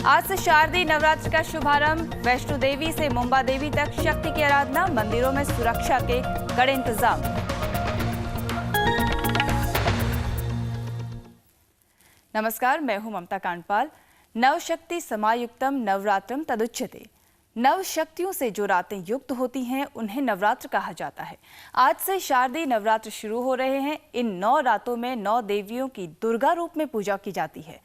आज से शारदीय नवरात्र का शुभारंभ। वैष्णो देवी से मुंबा देवी तक शक्ति की आराधना, मंदिरों में सुरक्षा के कड़े इंतजाम। नमस्कार, मैं हूं ममता कांडपाल। नवशक्ति समायुक्तम नवरात्रम तदुच्यते। नव शक्तियों से जो रातें युक्त होती हैं उन्हें नवरात्र कहा जाता है। आज से शारदीय नवरात्र शुरू हो रहे हैं। इन 9 रातों में 9 देवियों की दुर्गा रूप में पूजा की जाती है।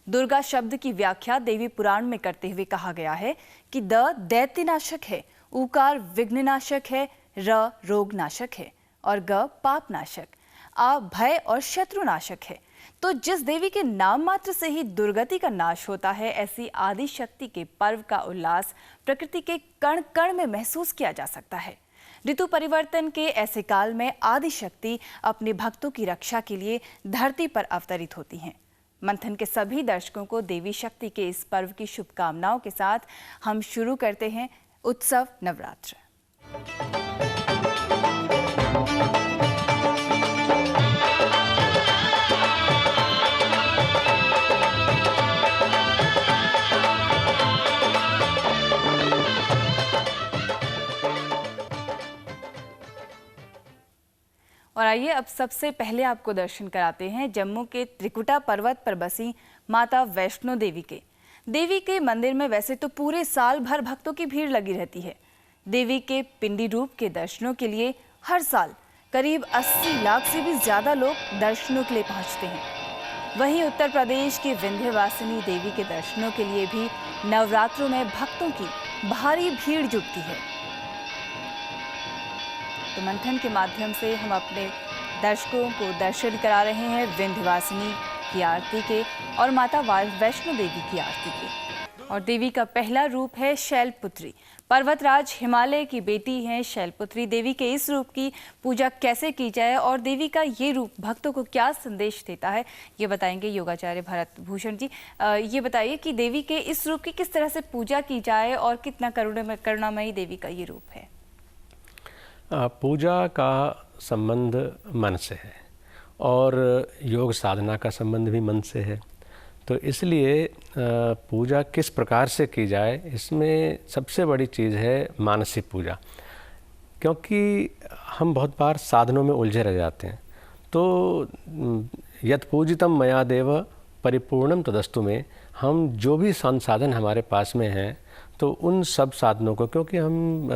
दुर्गा शब्द की व्याख्या देवी पुराण में करते हुए कहा गया है कि द दैत्यनाशक है, उकार विघ्ननाशक है, र रोगनाशक है और ग पापनाशक, आ भय और शत्रुनाशक है। तो जिस देवी के नाम मात्र से ही दुर्गति का नाश होता है, ऐसी आदि शक्ति के पर्व का उल्लास प्रकृति के कण कण में महसूस किया जा सकता है। ऋतु परिवर्तन के ऐसे काल में आदि शक्ति अपने भक्तों की रक्षा के लिए धरती पर अवतरित होती हैं। मंथन के सभी दर्शकों को देवी शक्ति के इस पर्व की शुभकामनाओं के साथ हम शुरू करते हैं उत्सव नवरात्र। और आइए अब सबसे पहले आपको दर्शन कराते हैं जम्मू के त्रिकुटा पर्वत पर बसी माता वैष्णो देवी के। देवी के मंदिर में वैसे तो पूरे साल भर भक्तों की भीड़ लगी रहती है। देवी के पिंडी रूप के दर्शनों के लिए हर साल करीब 80 लाख से भी ज्यादा लोग दर्शनों के लिए पहुंचते हैं। वहीं उत्तर प्रदेश के विंध्यवासिनी देवी के दर्शनों के लिए भी नवरात्रों में भक्तों की भारी भीड़ जुटती है। तो मंथन के माध्यम से हम अपने दर्शकों को दर्शन करा रहे हैं विंध्यवासिनी की आरती के और माता वैष्णो देवी की आरती के। और देवी का पहला रूप है शैलपुत्री। पर्वतराज हिमालय की बेटी हैं शैलपुत्री। देवी के इस रूप की पूजा कैसे की जाए और देवी का ये रूप भक्तों को क्या संदेश देता है, ये बताएंगे योगाचार्य भरत भूषण जी। ये बताइए कि देवी के इस रूप की किस तरह से पूजा की जाए और कितना करुणामयी देवी का ये रूप है। पूजा का संबंध मन से है और योग साधना का संबंध भी मन से है। तो इसलिए पूजा किस प्रकार से की जाए, इसमें सबसे बड़ी चीज़ है मानसिक पूजा। क्योंकि हम बहुत बार साधनों में उलझे रह जाते हैं। तो यत् पूजितम मया देव परिपूर्णम तदस्तु में, हम जो भी संसाधन हमारे पास में हैं तो उन सब साधनों को, क्योंकि हम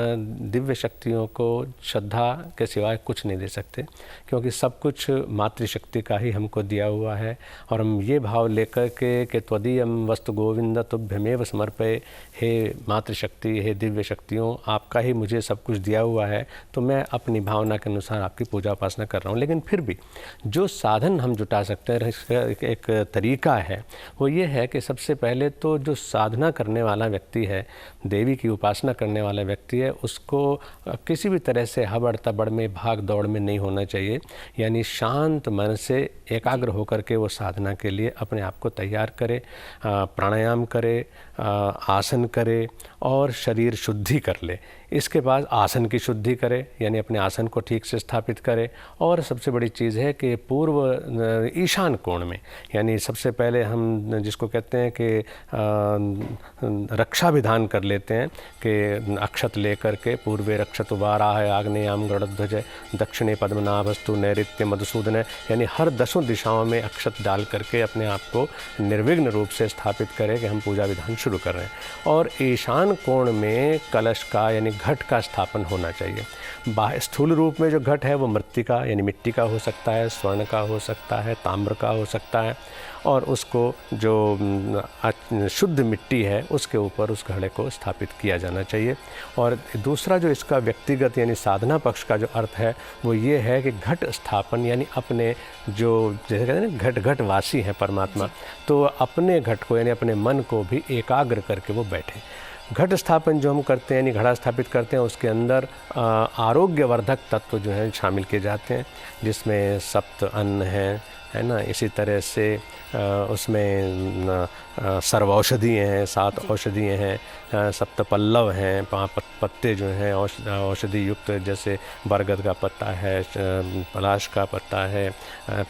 दिव्य शक्तियों को श्रद्धा के सिवाय कुछ नहीं दे सकते, क्योंकि सब कुछ मातृशक्ति का ही हमको दिया हुआ है। और हम ये भाव लेकर के कि त्वदीयम वस्तु गोविंद तुभ्यमेव समर्पये, हे मातृशक्ति, हे दिव्य शक्तियों, आपका ही मुझे सब कुछ दिया हुआ है, तो मैं अपनी भावना के अनुसार आपकी पूजा उपासना कर रहा हूँ। लेकिन फिर भी जो साधन हम जुटा सकते हैं, इसका एक तरीका है, वो ये है कि सबसे पहले तो जो साधना करने वाला व्यक्ति है, देवी की उपासना करने वाला व्यक्ति है, उसको किसी भी तरह से हबड़ तबड़ में, भाग दौड़ में नहीं होना चाहिए। यानी शांत मन से एकाग्र होकर के वो साधना के लिए अपने आप को तैयार करे, प्राणायाम करे, आसन करे और शरीर शुद्धि कर ले। इसके बाद आसन की शुद्धि करे, यानी अपने आसन को ठीक से स्थापित करे। और सबसे बड़ी चीज़ है कि पूर्व ईशान कोण में, यानी सबसे पहले हम जिसको कहते हैं कि रक्षा विधान कर लेते हैं कि अक्षत लेकर के पूर्वे रक्षत वाराह आग्नेयाम गरुड़ध्वज दक्षिणे पद्मनाभस्तु नैऋत्य मधुसूदन, यानी हर 10 दिशाओं में अक्षत डाल करके अपने आप को निर्विघ्न रूप से स्थापित करें कि हम पूजा विधान शुरू कर रहे हैं। और ईशान कोण में कलश का यानी घट का स्थापन होना चाहिए। स्थूल रूप में जो घट है वो मृत्तिका यानी मिट्टी का हो सकता है, स्वर्ण का हो सकता है, ताम्र का हो सकता है। और उसको जो शुद्ध मिट्टी है उसके ऊपर उस घड़े को स्थापित किया जाना चाहिए। और दूसरा जो इसका व्यक्तिगत यानी साधना पक्ष का जो अर्थ है वो ये है कि घट स्थापन, यानी अपने जो जैसे कहते हैं ना घट घट वासी हैं परमात्मा, तो अपने घट को यानी अपने मन को भी एकाग्र करके वो बैठे। घट स्थापन जो हम करते हैं यानी घड़ा स्थापित करते हैं, उसके अंदर आरोग्यवर्धक तत्व जो हैं शामिल किए जाते हैं, जिसमें सप्त अन्न हैं, है ना। इसी तरह से उसमें सर्वौषधीय हैं, 7 औषधीय हैं, सप्तपल्लव हैं, 5 पत्ते जो हैं औषधि युक्त, जैसे बरगद का पत्ता है, पलाश का पत्ता है,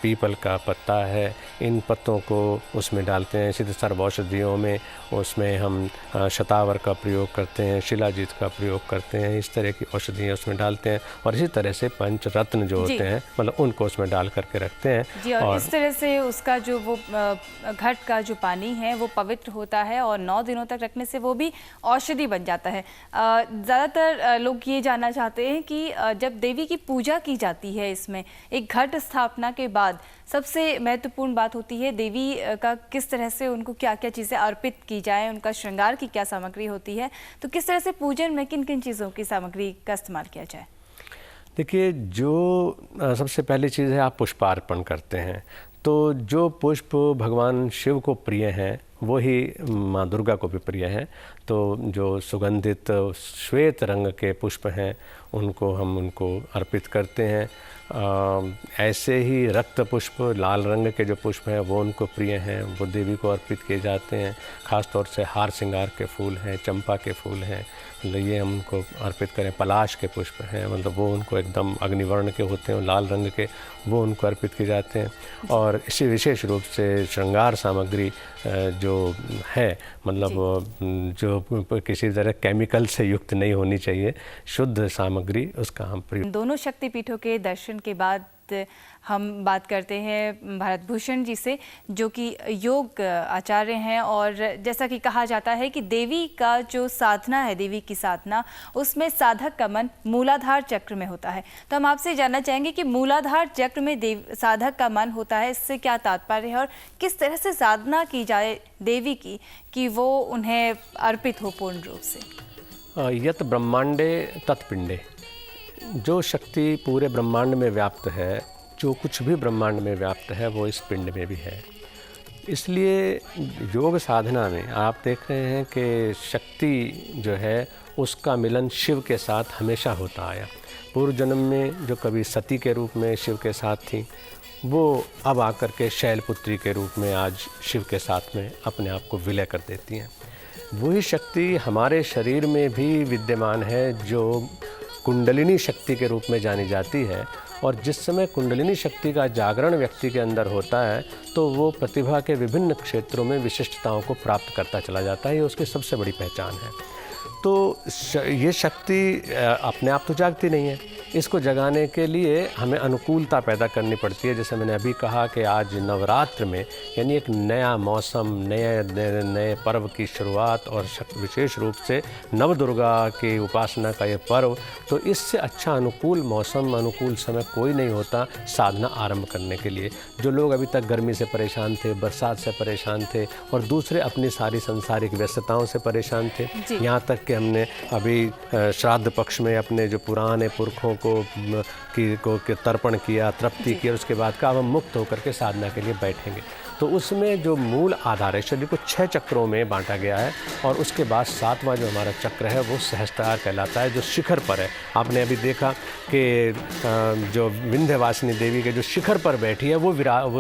पीपल का पत्ता है, इन पत्तों को उसमें डालते हैं। इसी तरह सर्वौषधियों में उसमें हम शतावर का प्रयोग करते हैं, शिलाजीत का प्रयोग करते हैं, इस तरह की औषधियाँ उसमें डालते हैं। और इसी तरह से पंचरत्न जो होते हैं मतलब उनको उसमें डाल करके रखते हैं जी। और इस तरह से उसका जो वो घट का जो पानी है वो पवित्र होता है और 9 दिनों तक रखने से वो भी औषधि बन जाता है। ज़्यादातर लोग ये जानना चाहते हैं कि जब देवी की पूजा की जाती है इसमें एक घट स्थापना के बाद सबसे महत्वपूर्ण बात होती है देवी का किस तरह से उनको क्या क्या चीज़ें अर्पित की जाए, उनका श्रृंगार की क्या सामग्री होती है, तो किस तरह से पूजन में किन किन चीज़ों की सामग्री का इस्तेमाल किया जाए? देखिए, जो सबसे पहली चीज़ है आप पुष्पार्पण करते हैं, तो जो पुष्प भगवान शिव को प्रिय हैं वो ही माँ दुर्गा को भी प्रिय हैं। तो जो सुगंधित श्वेत रंग के पुष्प हैं उनको अर्पित करते हैं। ऐसे ही रक्त पुष्प, लाल रंग के जो पुष्प हैं वो उनको प्रिय हैं, वो देवी को अर्पित किए जाते हैं। ख़ास तौर से हार श्रृंगार के फूल हैं, चंपा के फूल हैं, मतलब ये हम उनको अर्पित करें। पलाश के पुष्प हैं, मतलब वो उनको एकदम अग्निवर्ण के होते हैं, लाल रंग के, वो उनको अर्पित किए जाते हैं। और इसी विशेष रूप से श्रृंगार सामग्री जो है मतलब जो किसी तरह केमिकल से युक्त नहीं होनी चाहिए, शुद्ध सामग्री उसका हम प्रयोग। दोनों शक्तिपीठों के दर्शन के बाद हम बात करते हैं भारत भूषण जी से, जो कि योग आचार्य हैं। और जैसा कि कहा जाता है कि देवी का जो साधना है, देवी की साधना, उसमें साधक का मन मूलाधार चक्र में होता है। तो हम आपसे जानना चाहेंगे कि मूलाधार चक्र में साधक का मन होता है, इससे क्या तात्पर्य है और किस तरह से साधना की जाए देवी की कि वो उन्हें अर्पित हो पूर्ण रूप से। यत ब्रह्मांडे तत्पिंडे, जो शक्ति पूरे ब्रह्मांड में व्याप्त है, जो कुछ भी ब्रह्मांड में व्याप्त है वो इस पिंड में भी है। इसलिए योग साधना में आप देख रहे हैं कि शक्ति जो है उसका मिलन शिव के साथ हमेशा होता आया। पूर्व जन्म में जो कभी सती के रूप में शिव के साथ थी, वो अब आकर के शैलपुत्री के रूप में आज शिव के साथ में अपने आप को विलय कर देती हैं। वही शक्ति हमारे शरीर में भी विद्यमान है जो कुंडलिनी शक्ति के रूप में जानी जाती है। और जिस समय कुंडलिनी शक्ति का जागरण व्यक्ति के अंदर होता है तो वो प्रतिभा के विभिन्न क्षेत्रों में विशिष्टताओं को प्राप्त करता चला जाता है, ये उसकी सबसे बड़ी पहचान है। तो ये शक्ति अपने आप तो जागती नहीं है, इसको जगाने के लिए हमें अनुकूलता पैदा करनी पड़ती है। जैसे मैंने अभी कहा कि आज नवरात्र में यानी एक नया मौसम, नए पर्व की शुरुआत और विशेष रूप से नव दुर्गा की उपासना का ये पर्व, तो इससे अच्छा अनुकूल मौसम, अनुकूल समय कोई नहीं होता साधना आरंभ करने के लिए। जो लोग अभी तक गर्मी से परेशान थे, बरसात से परेशान थे और दूसरे अपनी सारी सांसारिक व्यस्तताओं से परेशान थे, यहाँ तक कि हमने अभी श्राद्ध पक्ष में अपने जो पुराने पुरखों को तर्पण किया, तृप्ति की, और उसके बाद का अब हम मुक्त होकर के साधना के लिए बैठेंगे। तो उसमें जो मूल आधार है, शरीर को 6 चक्रों में बांटा गया है और उसके बाद 7वां जो हमारा चक्र है वो सहस्त्रार कहलाता है, जो शिखर पर है। आपने अभी देखा कि जो विंध्यवासिनी देवी के जो शिखर पर बैठी है वो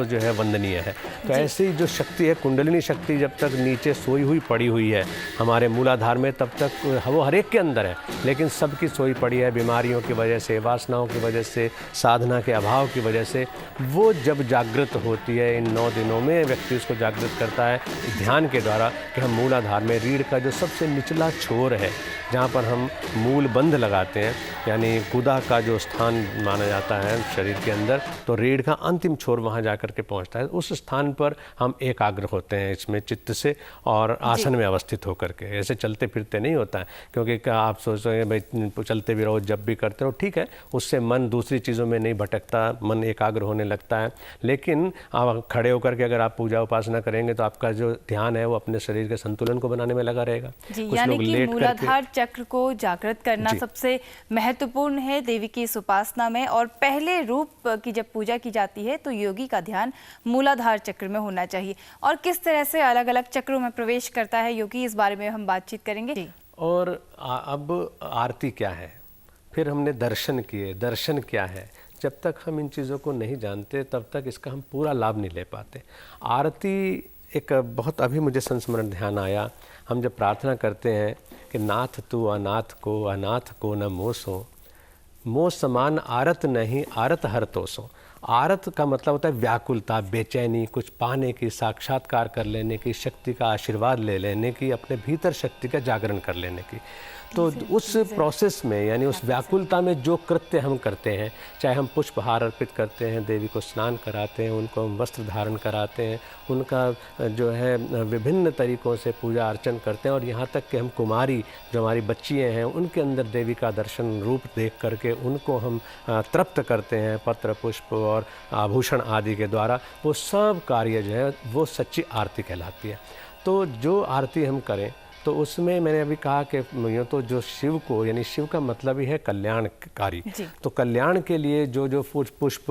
जो है वंदनीय है। तो ऐसी जो शक्ति है, कुंडलिनी शक्ति, जब तक नीचे सोई हुई पड़ी हुई है हमारे मूलाधार में, तब तक वो हर एक के अंदर है, लेकिन सबकी सोई पड़ी है बीमारियों की वजह से, वासनाओं की वजह से, साधना के अभाव की वजह से। वो जब जागृत होती है, इन 9 दिनों में व्यक्ति उसको जागृत करता है ध्यान के द्वारा कि हम मूलाधार में रीढ़ का जो सबसे निचला छोर है, जहाँ पर हम मूल बंध लगाते हैं, यानी गुदा का जो स्थान माना जाता है शरीर के अंदर, तो रीढ़ का अंतिम छोर वहाँ जाकर के पहुँचता है। उस स्थान पर हम एकाग्र होते हैं इसमें चित्त से और आसन में अवस्थित होकर के। ऐसे चलते फिरते नहीं होता है, क्योंकि आप सोच रहे हैं भाई चलते भी रहो, जब भी करते रहो, ठीक है, उससे मन दूसरी चीज़ों में नहीं भटकता, मन एकाग्र होने लगता है। लेकिन आप खड़े होकर के अगर आप पूजा उपासना करेंगे तो आपका जो ध्यान है वो अपने शरीर के संतुलन को बनाने में लगा रहेगा। यानी कि मूलाधार चक्र को जागृत करना सबसे महत्वपूर्ण है देवी की इस उपासना में। और पहले रूप की जब पूजा की जाती है तो योगी का ध्यान मूलाधार चक्र में होना चाहिए। और किस तरह से अलग अलग चक्रों में प्रवेश करता है योगी, इस बारे में हम बातचीत करेंगे। और अब आरती क्या है, फिर हमने दर्शन किए, दर्शन क्या है, जब तक हम इन चीज़ों को नहीं जानते तब तक इसका हम पूरा लाभ नहीं ले पाते। आरती एक बहुत, अभी मुझे संस्मरण ध्यान आया, हम जब प्रार्थना करते हैं कि नाथ तू अनाथ को न मोसो, मोह समान आरत नहीं आरत हर तोसो। आरत का मतलब होता है व्याकुलता, बेचैनी, कुछ पाने की, साक्षात्कार कर लेने की, शक्ति का आशीर्वाद ले लेने की, अपने भीतर शक्ति का जागरण कर लेने की। तो उस प्रोसेस में, यानी उस व्याकुलता में जो कृत्य हम करते हैं, चाहे हम पुष्पहार अर्पित करते हैं, देवी को स्नान कराते हैं, उनको हम वस्त्र धारण कराते हैं, उनका जो है विभिन्न तरीक़ों से पूजा अर्चन करते हैं, और यहाँ तक कि हम कुमारी जो हमारी बच्चियाँ हैं उनके अंदर देवी का दर्शन रूप देख करके उनको हम तृप्त करते हैं पत्र पुष्प और आभूषण आदि के द्वारा, वो सब कार्य जो है वो सच्ची आरती कहलाती है। तो जो आरती हम करें तो उसमें मैंने अभी कहा कि यूँ तो जो शिव को, यानी शिव का मतलब ही है कल्याणकारी, तो कल्याण के लिए जो जो पुष्प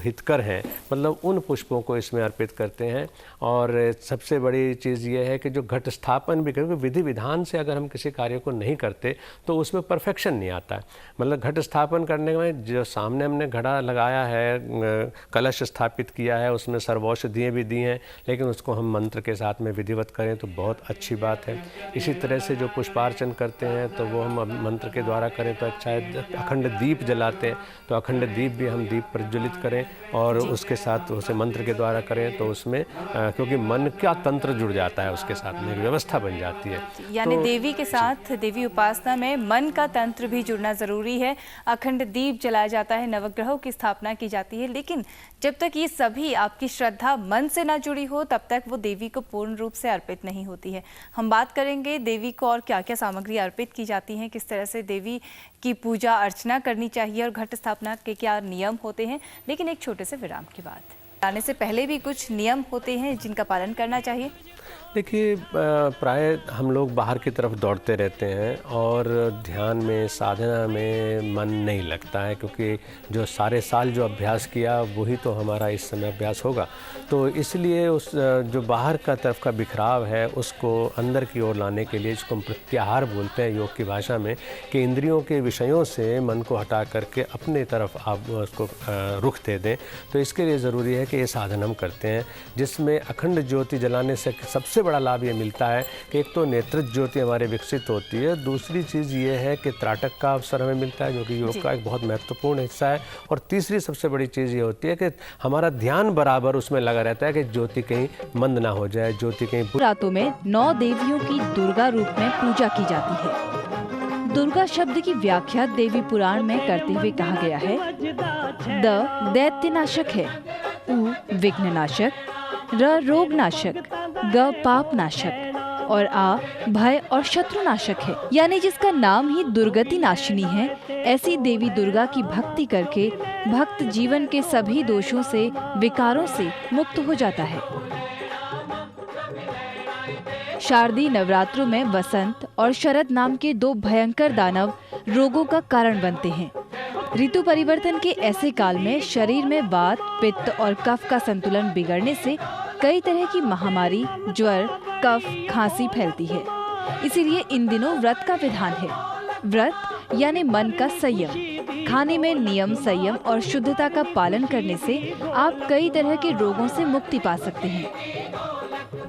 हितकर हैं, मतलब उन पुष्पों को इसमें अर्पित करते हैं। और सबसे बड़ी चीज़ ये है कि जो घट स्थापन भी करें, विधि विधान से अगर हम किसी कार्य को नहीं करते तो उसमें परफेक्शन नहीं आता है। मतलब घट स्थापन करने में जो सामने हमने घड़ा लगाया है, कलश स्थापित किया है, उसमें सर्वौषधियाँ भी दी हैं, लेकिन उसको हम मंत्र के साथ में विधिवत करें तो बहुत अच्छी बात है। इसी तरह से जो पुष्पार्चन करते हैं तो वो हम मंत्र के द्वारा करें, तो चाहे अखंड दीप जलाते हैं तो अखंड दीप भी हम दीप प्रज्वलित करें और उसके साथ उसे मंत्र के द्वारा करें, तो उसमें क्योंकि मन का तंत्र जुड़ जाता है, उसके साथ में एक व्यवस्था बन जाती है। यानी तो देवी के साथ देवी उपासना में मन का तंत्र भी जुड़ना ज़रूरी है। अखंड दीप जलाया जाता है, नवग्रहों की स्थापना की जाती है, लेकिन जब तक ये सभी आपकी श्रद्धा मन से ना जुड़ी हो तब तक वो देवी को पूर्ण रूप से अर्पित नहीं होती है। हम बात करेंगे देवी को और क्या क्या सामग्री अर्पित की जाती हैं, किस तरह से देवी की पूजा अर्चना करनी चाहिए और घट स्थापना के क्या नियम होते हैं, लेकिन एक छोटे से विराम के बाद। आने से पहले भी कुछ नियम होते हैं जिनका पालन करना चाहिए। देखिए, प्राय हम लोग बाहर की तरफ दौड़ते रहते हैं और ध्यान में, साधना में मन नहीं लगता है, क्योंकि जो सारे साल जो अभ्यास किया वही तो हमारा इस समय अभ्यास होगा। तो इसलिए उस जो बाहर का तरफ का बिखराव है उसको अंदर की ओर लाने के लिए, जिसको हम प्रत्याहार बोलते हैं योग की भाषा में, कि इंद्रियों के विषयों से मन को हटा करके अपने तरफ आप उसको रुख दे दें। तो इसके लिए ज़रूरी है कि ये साधन हम करते हैं, जिसमें अखंड ज्योति जलाने से सबसे बड़ा लाभ ये मिलता है कि एक तो नेत्र ज्योति हमारे विकसित होती है, दूसरी चीज़ ये है कि त्राटक का अवसर हमें मिलता है जो कि योग का एक बहुत महत्वपूर्ण हिस्सा है, और तीसरी सबसे बड़ी चीज़ ये होती है कि हमारा ध्यान बराबर उसमें लगा रहता है कि ज्योति कहीं मंद ना हो जाए, ज्योति कहीं। रातों में 9 देवियों की दुर्गा रूप में पूजा की जाती है। दुर्गा शब्द की व्याख्या देवी पुराण में करते हुए कहा गया है, द दैत्य नाशक है, उ विघ्न नाशक, र रोग नाशक, ग पाप नाशक और आ भय और शत्रु नाशक है। यानी जिसका नाम ही दुर्गति नाशिनी है, ऐसी देवी दुर्गा की भक्ति करके भक्त जीवन के सभी दोषों से, विकारों से मुक्त हो जाता है। शारदीय नवरात्रों में वसंत और शरद नाम के 2 भयंकर दानव रोगों का कारण बनते हैं। ऋतु परिवर्तन के ऐसे काल में शरीर में वात, पित्त और कफ का संतुलन बिगड़ने से कई तरह की महामारी, ज्वर, कफ, खांसी फैलती है। इसीलिए इन दिनों व्रत का विधान है। व्रत यानी मन का संयम। खाने में नियम, संयम और शुद्धता का पालन करने से आप कई तरह के रोगों से मुक्ति पा सकते हैं।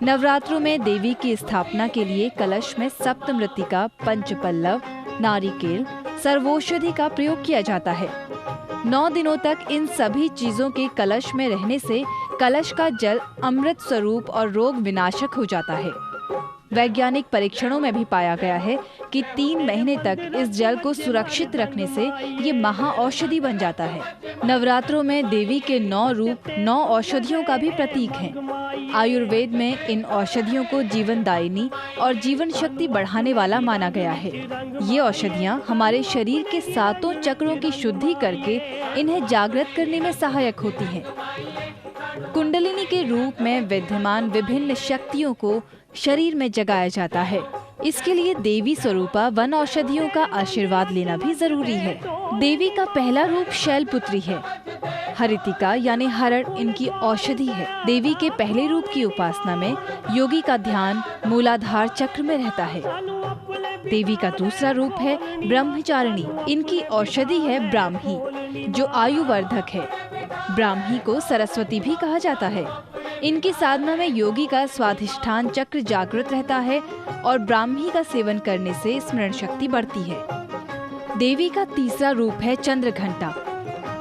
नवरात्रों में देवी की स्थापना के लिए कलश में सप्तमृत्तिका, पंचपल्लव, नारिकेल, सर्वौषधि का प्रयोग किया जाता है। 9 दिनों तक इन सभी चीजों के कलश में रहने से कलश का जल अमृत स्वरूप और रोग विनाशक हो जाता है। वैज्ञानिक परीक्षणों में भी पाया गया है कि 3 महीने तक इस जल को सुरक्षित रखने से ये महाऔषधि बन जाता है। नवरात्रों में देवी के 9 रूप 9 औषधियों का भी प्रतीक हैं। आयुर्वेद में इन औषधियों को जीवनदायिनी और जीवन शक्ति बढ़ाने वाला माना गया है। ये औषधियाँ हमारे शरीर के 7 चक्रों की शुद्धि करके इन्हें जागृत करने में सहायक होती हैं। कुंडलिनी के रूप में विद्यमान विभिन्न शक्तियों को शरीर में जगाया जाता है। इसके लिए देवी स्वरूपा वन औषधियों का आशीर्वाद लेना भी जरूरी है। देवी का पहला रूप शैलपुत्री है। हरितिका यानी हरण इनकी औषधि है। देवी के पहले रूप की उपासना में योगी का ध्यान मूलाधार चक्र में रहता है। देवी का दूसरा रूप है ब्रह्मचारिणी। इनकी औषधि है ब्राह्मी, जो आयुवर्धक है। ब्राह्मी को सरस्वती भी कहा जाता है। इनकी साधना में योगी का स्वाधिष्ठान चक्र जागृत रहता है और ब्राह्मी का सेवन करने से स्मरण शक्ति बढ़ती है। देवी का तीसरा रूप है चंद्रघंटा।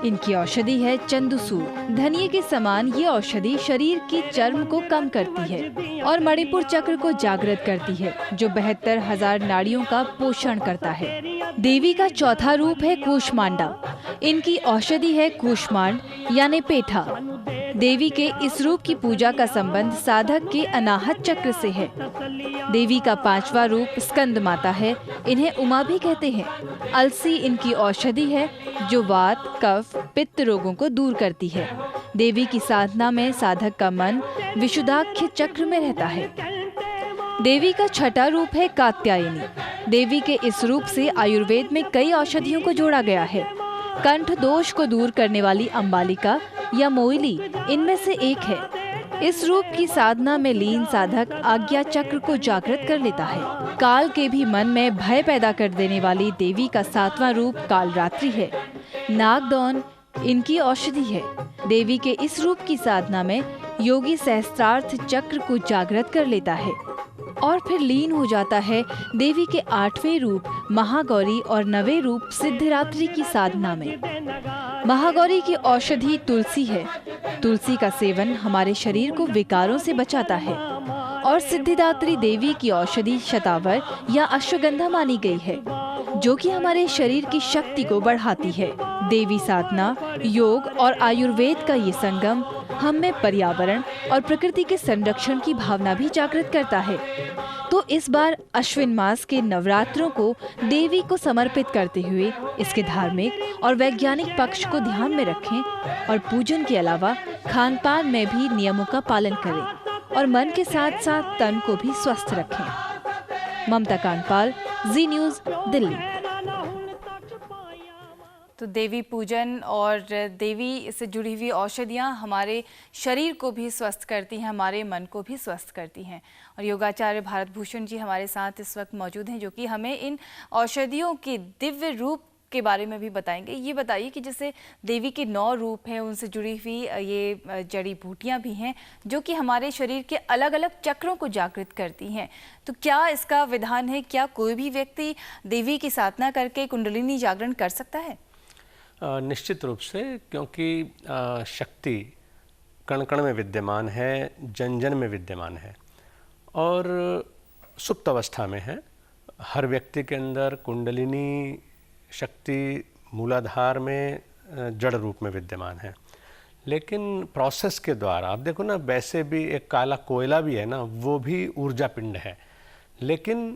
इनकी औषधि है चंदुसूर। धनिये के समान ये औषधि शरीर की चर्म को कम करती है और मणिपुर चक्र को जागृत करती है, जो 72,000 नाड़ियों का पोषण करता है। देवी का चौथा रूप है कूष्मांडा। इनकी औषधि है कूष्मांड यानी पेठा। देवी के इस रूप की पूजा का संबंध साधक के अनाहत चक्र से है। देवी का पांचवा रूप स्कंद माता है। इन्हें उमा भी कहते हैं। अलसी इनकी औषधि है, जो वात, कफ, पित्त रोगों को दूर करती है। देवी की साधना में साधक का मन विशुद्धाख्य चक्र में रहता है। देवी का छठा रूप है कात्यायनी। देवी के इस रूप से आयुर्वेद में कई औषधियों को जोड़ा गया है। कंठ दोष को दूर करने वाली अंबालिका या मोइली इनमें से एक है। इस रूप की साधना में लीन साधक आज्ञा चक्र को जागृत कर लेता है। काल के भी मन में भय पैदा कर देने वाली देवी का सातवां रूप कालरात्रि है। नागदौन इनकी औषधि है। देवी के इस रूप की साधना में योगी सहस्त्रार्थ चक्र को जागृत कर लेता है और फिर लीन हो जाता है देवी के आठवें रूप महागौरी और नवें रूप सिद्धिरात्रि की साधना में। महागौरी की औषधि तुलसी है। तुलसी का सेवन हमारे शरीर को विकारों से बचाता है और सिद्धिदात्री देवी की औषधि शतावर या अश्वगंधा मानी गई है, जो कि हमारे शरीर की शक्ति को बढ़ाती है। देवी साधना, योग और आयुर्वेद का ये संगम हम में पर्यावरण और प्रकृति के संरक्षण की भावना भी जागृत करता है। तो इस बार अश्विन मास के नवरात्रों को देवी को समर्पित करते हुए इसके धार्मिक और वैज्ञानिक पक्ष को ध्यान में रखें और पूजन के अलावा खान पान में भी नियमों का पालन करें और मन के साथ साथ तन को भी स्वस्थ रखें। ममता कांडपाल, जी न्यूज़, दिल्ली। तो देवी पूजन और देवी से जुड़ी हुई औषधियाँ हमारे शरीर को भी स्वस्थ करती हैं, हमारे मन को भी स्वस्थ करती हैं। और योगाचार्य भारत भूषण जी हमारे साथ इस वक्त मौजूद हैं, जो कि हमें इन औषधियों के दिव्य रूप के बारे में भी बताएंगे। ये बताइए कि जैसे देवी के 9 रूप हैं, उनसे जुड़ी हुई ये जड़ी बूटियाँ भी हैं, जो कि हमारे शरीर के अलग अलग चक्रों को जागृत करती हैं। तो क्या इसका विधान है, क्या कोई भी व्यक्ति देवी की साधना करके कुंडलिनी जागरण कर सकता है? निश्चित रूप से, क्योंकि शक्ति कण कण में विद्यमान है, जन जन में विद्यमान है और सुप्त अवस्था में है। हर व्यक्ति के अंदर कुंडलिनी शक्ति मूलाधार में जड़ रूप में विद्यमान है, लेकिन प्रोसेस के द्वारा आप देखो ना, वैसे भी एक काला कोयला भी है ना, वो भी ऊर्जा पिंड है, लेकिन